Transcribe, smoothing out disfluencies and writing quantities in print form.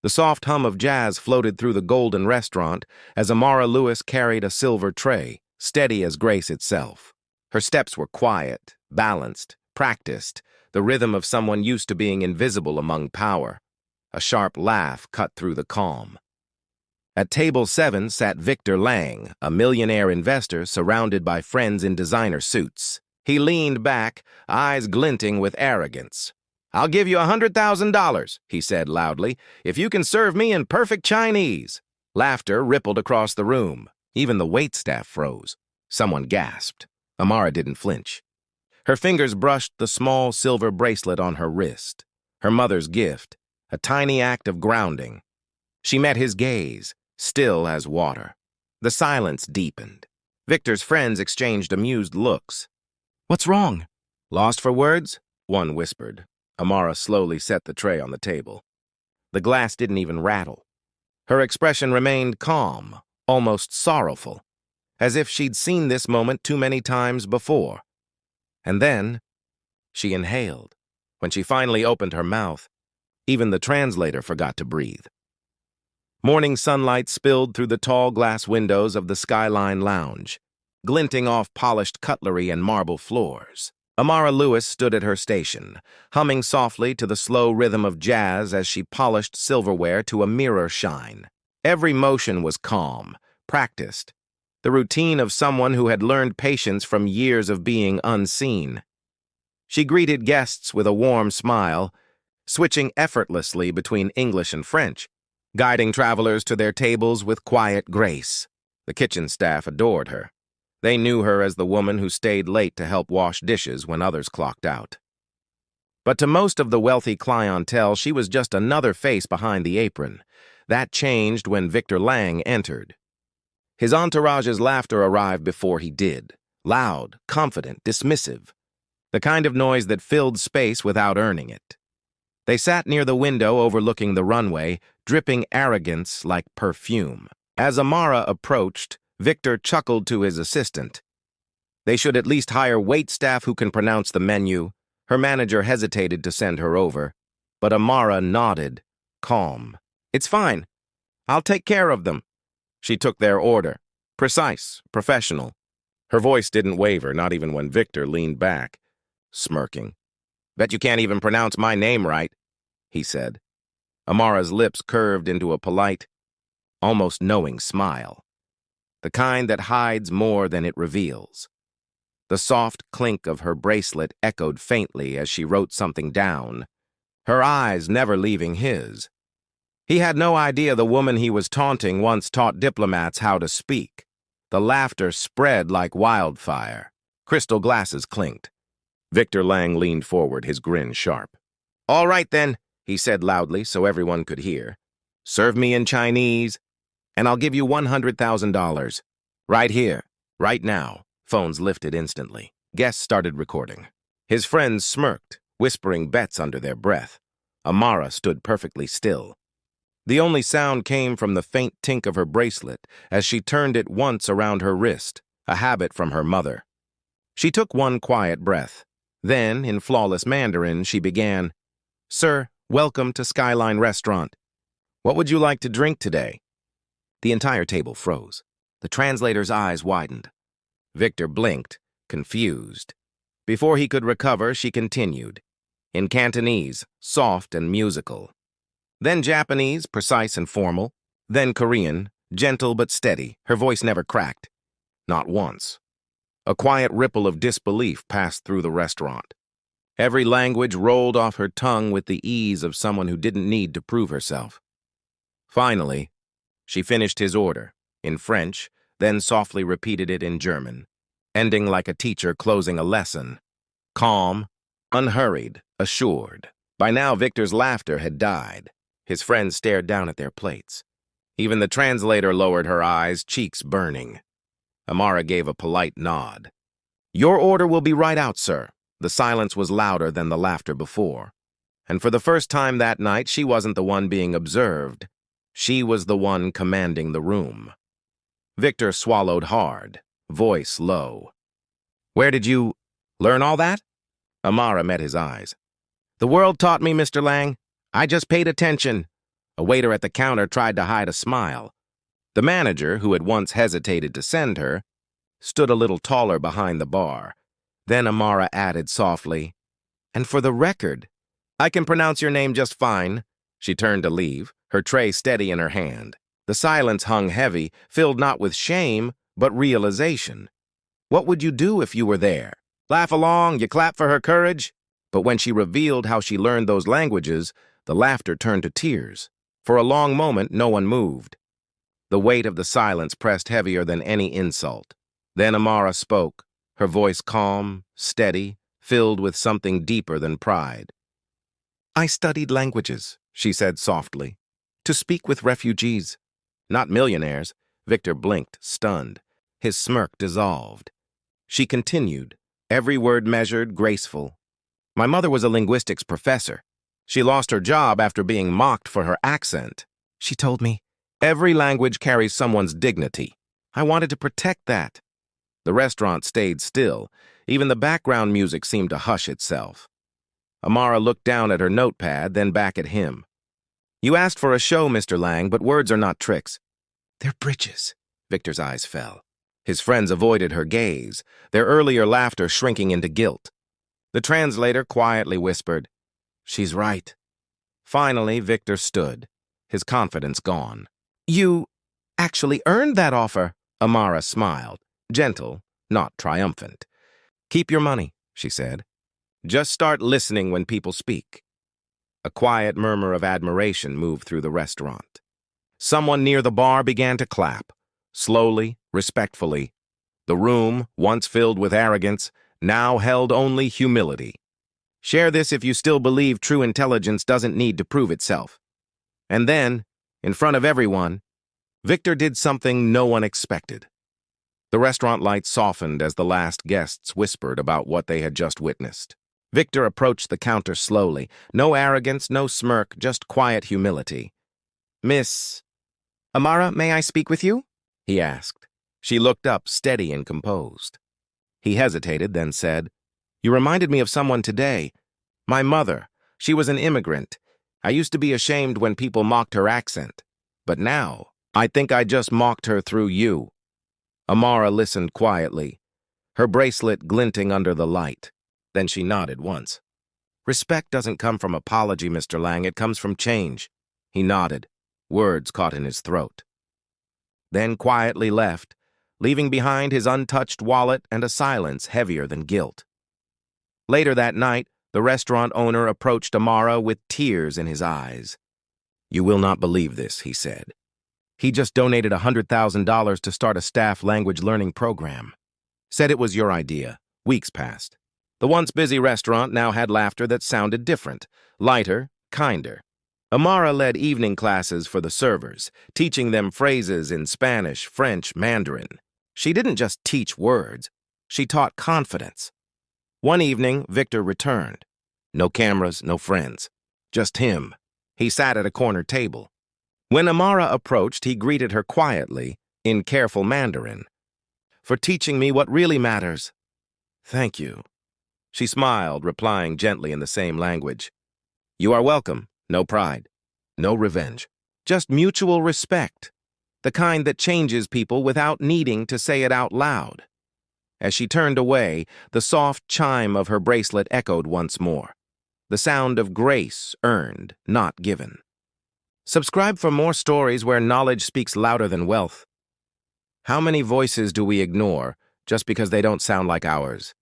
The soft hum of jazz floated through the golden restaurant as Amara Lewis carried a silver tray, steady as grace itself. Her steps were quiet, balanced, practiced, the rhythm of someone used to being invisible among power. A sharp laugh cut through the calm. At table 7 sat Victor Lang, a millionaire investor surrounded by friends in designer suits. He leaned back, eyes glinting with arrogance. "I'll give you $100,000, he said loudly, "if you can serve me in perfect Chinese." Laughter rippled across the room. Even the waitstaff froze. Someone gasped. Amara didn't flinch. Her fingers brushed the small silver bracelet on her wrist. Her mother's gift, a tiny act of grounding. She met his gaze, still as water. The silence deepened. Victor's friends exchanged amused looks. "What's wrong?" "Lost for words?" one whispered. Amara slowly set the tray on the table. The glass didn't even rattle. Her expression remained calm, almost sorrowful, as if she'd seen this moment too many times before. And then she inhaled. When she finally opened her mouth, even the translator forgot to breathe. Morning sunlight spilled through the tall glass windows of the Skyline Lounge, glinting off polished cutlery and marble floors. Amara Lewis stood at her station, humming softly to the slow rhythm of jazz as she polished silverware to a mirror shine. Every motion was calm, practiced, the routine of someone who had learned patience from years of being unseen. She greeted guests with a warm smile, switching effortlessly between English and French, guiding travelers to their tables with quiet grace. The kitchen staff adored her. They knew her as the woman who stayed late to help wash dishes when others clocked out. But to most of the wealthy clientele, she was just another face behind the apron. That changed when Victor Lang entered. His entourage's laughter arrived before he did. Loud, confident, dismissive. The kind of noise that filled space without earning it. They sat near the window overlooking the runway, dripping arrogance like perfume. As Amara approached, Victor chuckled to his assistant. They should at least hire waitstaff who can pronounce the menu. Her manager hesitated to send her over, but Amara nodded, calm. "It's fine. I'll take care of them." She took their order. Precise, professional. Her voice didn't waver, not even when Victor leaned back, smirking. "Bet you can't even pronounce my name right," he said. Amara's lips curved into a polite, almost knowing smile. The kind that hides more than it reveals. The soft clink of her bracelet echoed faintly as she wrote something down, her eyes never leaving his. He had no idea the woman he was taunting once taught diplomats how to speak. The laughter spread like wildfire. Crystal glasses clinked. Victor Lang leaned forward, his grin sharp. "All right then," he said loudly so everyone could hear. "Serve me in Chinese, and I'll give you $100,000. Right here, right now." Phones lifted instantly. Guests started recording. His friends smirked, whispering bets under their breath. Amara stood perfectly still. The only sound came from the faint tink of her bracelet as she turned it once around her wrist, a habit from her mother. She took one quiet breath. Then, in flawless Mandarin, she began, "Sir, welcome to Skyline Restaurant. What would you like to drink today?" The entire table froze. The translator's eyes widened. Victor blinked, confused. Before he could recover, she continued. In Cantonese, soft and musical. Then Japanese, precise and formal. Then Korean, gentle but steady. Her voice never cracked. Not once. A quiet ripple of disbelief passed through the restaurant. Every language rolled off her tongue with the ease of someone who didn't need to prove herself. Finally, she finished his order, in French, then softly repeated it in German, ending like a teacher closing a lesson. Calm, unhurried, assured. By now, Victor's laughter had died. His friends stared down at their plates. Even the translator lowered her eyes, cheeks burning. Amara gave a polite nod. "Your order will be right out, sir." The silence was louder than the laughter before. And for the first time that night, she wasn't the one being observed. She was the one commanding the room. Victor swallowed hard, voice low. "Where did you learn all that?" Amara met his eyes. "The world taught me, Mr. Lang. I just paid attention." A waiter at the counter tried to hide a smile. The manager, who had once hesitated to send her, stood a little taller behind the bar. Then Amara added softly, "And for the record, I can pronounce your name just fine." She turned to leave, her tray steady in her hand. The silence hung heavy, filled not with shame, but realization. What would you do if you were there? Laugh along, you clap for her courage? But when she revealed how she learned those languages, the laughter turned to tears. For a long moment, no one moved. The weight of the silence pressed heavier than any insult. Then Amara spoke, her voice calm, steady, filled with something deeper than pride. "I studied languages," she said softly, "to speak with refugees. Not millionaires." Victor blinked, stunned. His smirk dissolved. She continued, every word measured, graceful. "My mother was a linguistics professor. She lost her job after being mocked for her accent. She told me, 'Every language carries someone's dignity.' I wanted to protect that." The restaurant stayed still. Even the background music seemed to hush itself. Amara looked down at her notepad, then back at him. "You asked for a show, Mr. Lang, but words are not tricks." "They're bridges." Victor's eyes fell. His friends avoided her gaze, their earlier laughter shrinking into guilt. The translator quietly whispered, "She's right." Finally, Victor stood, his confidence gone. "You actually earned that offer," Amara smiled, gentle, not triumphant. "Keep your money," she said. "Just start listening when people speak." A quiet murmur of admiration moved through the restaurant. Someone near the bar began to clap, slowly, respectfully. The room, once filled with arrogance, now held only humility. Share this if you still believe true intelligence doesn't need to prove itself. And then, in front of everyone, Victor did something no one expected. The restaurant lights softened as the last guests whispered about what they had just witnessed. Victor approached the counter slowly. No arrogance, no smirk, just quiet humility. "Miss Amara, may I speak with you?" he asked. She looked up, steady and composed. He hesitated, then said, "You reminded me of someone today. My mother. She was an immigrant. I used to be ashamed when people mocked her accent. But now, I think I just mocked her through you." Amara listened quietly, her bracelet glinting under the light. Then she nodded once. "Respect doesn't come from apology, Mr. Lang. It comes from change." He nodded, words caught in his throat. Then quietly left, leaving behind his untouched wallet and a silence heavier than guilt. Later that night, the restaurant owner approached Amara with tears in his eyes. "You will not believe this," he said. "He just donated $100,000 to start a staff language learning program. Said it was your idea." Weeks passed. The once busy restaurant now had laughter that sounded different, lighter, kinder. Amara led evening classes for the servers, teaching them phrases in Spanish, French, Mandarin. She didn't just teach words, she taught confidence. One evening, Victor returned. No cameras, no friends. Just him. He sat at a corner table. When Amara approached, he greeted her quietly, in careful Mandarin. "For teaching me what really matters." "Thank you." She smiled, replying gently in the same language. "You are welcome. No pride. No revenge. Just mutual respect. The kind that changes people without needing to say it out loud." As she turned away, the soft chime of her bracelet echoed once more. The sound of grace earned, not given. Subscribe for more stories where knowledge speaks louder than wealth. How many voices do we ignore just because they don't sound like ours?